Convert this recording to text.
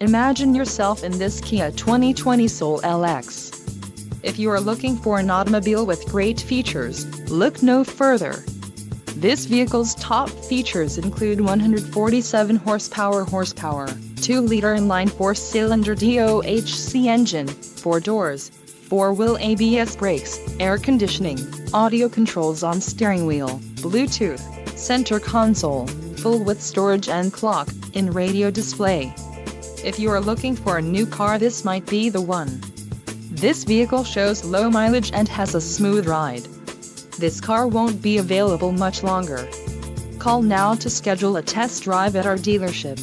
Imagine yourself in this Kia 2020 Soul LX. If you are looking for an automobile with great features, look no further. This vehicle's top features include 147 horsepower, 2-liter inline 4-cylinder DOHC engine, 4 doors, 4-wheel ABS brakes, air conditioning, audio controls on steering wheel, Bluetooth, center console, full with storage and clock-in radio display. If you are looking for a new car, this might be the one. This vehicle shows low mileage and has a smooth ride. This car won't be available much longer. Call now to schedule a test drive at our dealership.